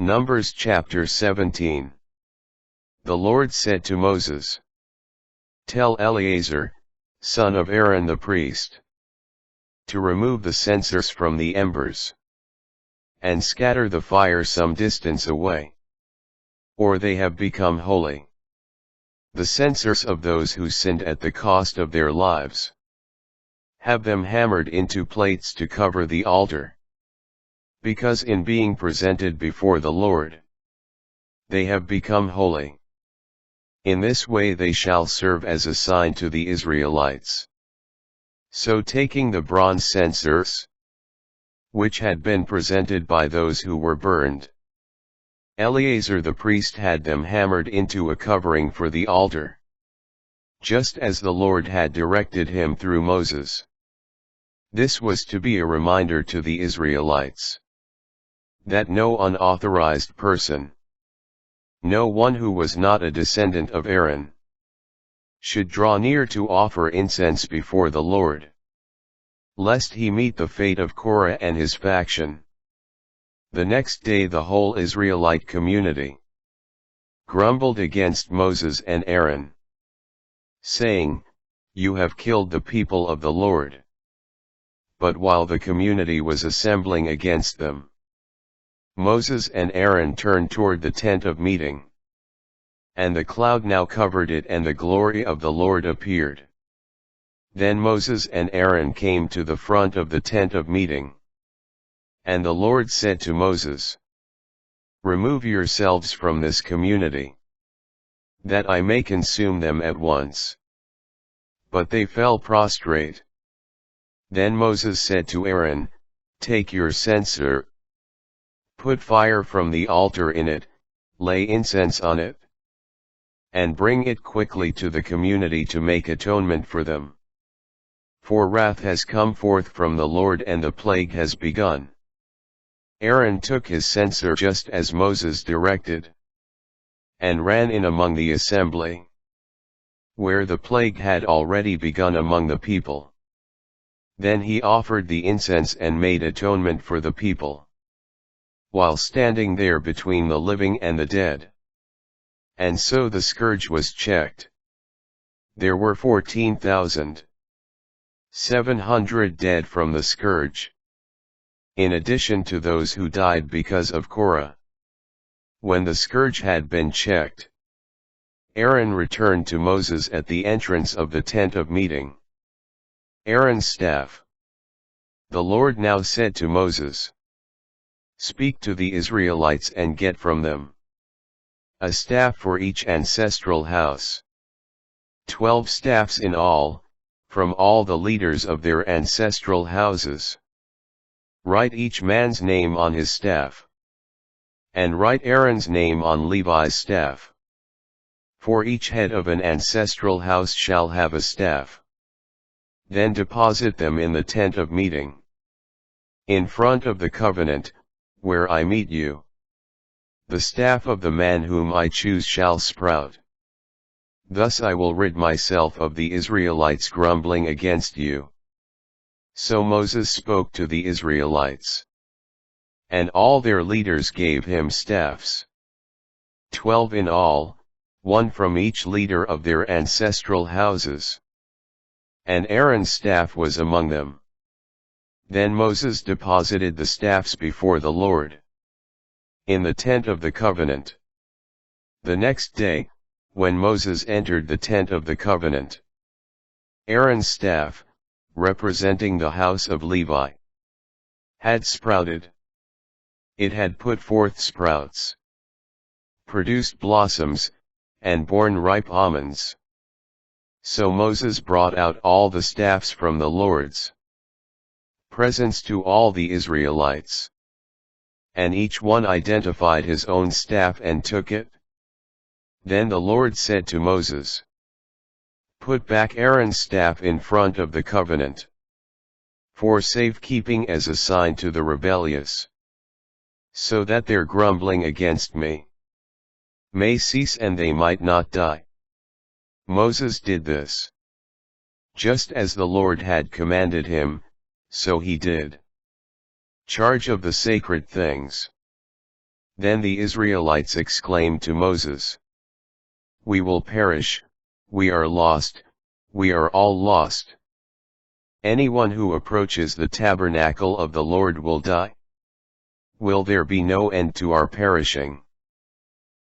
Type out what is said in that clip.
Numbers chapter 17. The Lord said to Moses, "Tell Eleazar, son of Aaron the priest, to remove the censers from the embers, and scatter the fire some distance away, or they have become holy. The censers of those who sinned at the cost of their lives. Have them hammered into plates to cover the altar. Because in being presented before the Lord, they have become holy. In this way they shall serve as a sign to the Israelites." So taking the bronze censers, which had been presented by those who were burned, Eleazar the priest had them hammered into a covering for the altar, just as the Lord had directed him through Moses. This was to be a reminder to the Israelites, that no unauthorized person, no one who was not a descendant of Aaron, should draw near to offer incense before the Lord, lest he meet the fate of Korah and his faction. The next day the whole Israelite community grumbled against Moses and Aaron, saying, "You have killed the people of the Lord." But while the community was assembling against them, Moses and Aaron turned toward the tent of meeting. And the cloud now covered it, and the glory of the Lord appeared. Then Moses and Aaron came to the front of the tent of meeting. And the Lord said to Moses, "Remove yourselves from this community, that I may consume them at once." But they fell prostrate. Then Moses said to Aaron, "Take your censer, put fire from the altar in it, lay incense on it, and bring it quickly to the community to make atonement for them. For wrath has come forth from the Lord and the plague has begun." Aaron took his censer just as Moses directed, and ran in among the assembly, where the plague had already begun among the people. Then he offered the incense and made atonement for the people, while standing there between the living and the dead. And so the scourge was checked. There were 14,700 dead from the scourge, in addition to those who died because of Korah. When the scourge had been checked, Aaron returned to Moses at the entrance of the tent of meeting. Aaron's staff. The Lord now said to Moses, "Speak to the Israelites and get from them a staff for each ancestral house. 12 staffs in all, from all the leaders of their ancestral houses. Write each man's name on his staff. And write Aaron's name on Levi's staff. For each head of an ancestral house shall have a staff. Then deposit them in the tent of meeting, in front of the covenant, where I meet you. The staff of the man whom I choose shall sprout. Thus I will rid myself of the Israelites grumbling against you." So Moses spoke to the Israelites, and all their leaders gave him staffs. 12 in all, one from each leader of their ancestral houses. And Aaron's staff was among them. Then Moses deposited the staffs before the Lord, in the tent of the covenant. The next day, when Moses entered the tent of the covenant, Aaron's staff, representing the house of Levi, had sprouted. It had put forth sprouts, produced blossoms, and borne ripe almonds. So Moses brought out all the staffs from the Lord's presence to all the Israelites. And each one identified his own staff and took it. Then the Lord said to Moses, "Put back Aaron's staff in front of the covenant, for safekeeping as a sign to the rebellious, so that their grumbling against me may cease and they might not die." Moses did this, just as the Lord had commanded him, so he did. Charge of the sacred things. Then the Israelites exclaimed to Moses, "We will perish, we are lost, we are all lost. Anyone who approaches the tabernacle of the Lord will die. Will there be no end to our perishing?"